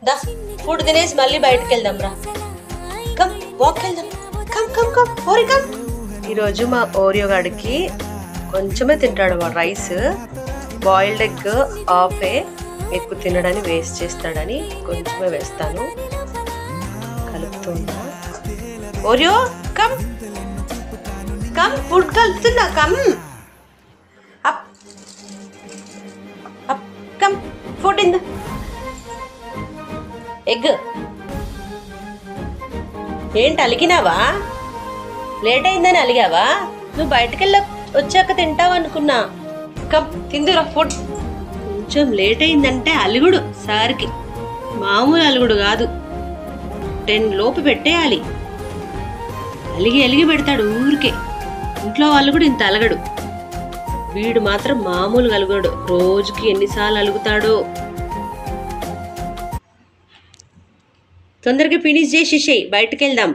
దా food తినేసి మళ్ళీ బయటకు వెళ్దాం రా. కమ్ వాక్ వెళ్దాం. కమ్ కమ్ కమ్ ఓరి కమ్. ఈరోజు మా ఓరియో గాడికి కొంచెమే తింటాడు వాడు రైస్. బాయిల్డ్ ఎగ్ హాఫే ఎక్కువ తినడని వేస్ట్ చేస్తాడని కొంచెమే వేస్తాను. కలుపుతున్నా. ఓరియో కమ్ కమ్ ఫుడ్ కలుపుతున్నా. Come up up come food in the egg. ఏంటి అలిగినావా? లేట్ అయిందని అలిగావా? నువ్వు బయటకెళ్ళ వచ్చాక తింటావు అనుకున్నా. కమ్ తిందురా ఫుడ్. కొంచెం లేట్ అయిందంటే అలుగుడు సార్కి, మామూలు అలుగుడు కాదు. 10 లోపు పెట్టేయాలి. అలిగి అలిగి పెడతాడు ఊరికే. ఇంట్లో వాళ్ళు కూడా ఇంత అలగడు, వీడు మాత్రం మామూలుగా అలుగడు. రోజుకి ఎన్నిసార్లు అలుగుతాడో. తొందరగా ఫినిష్ చేసేసేయ్, బయటకు వెళ్దాం.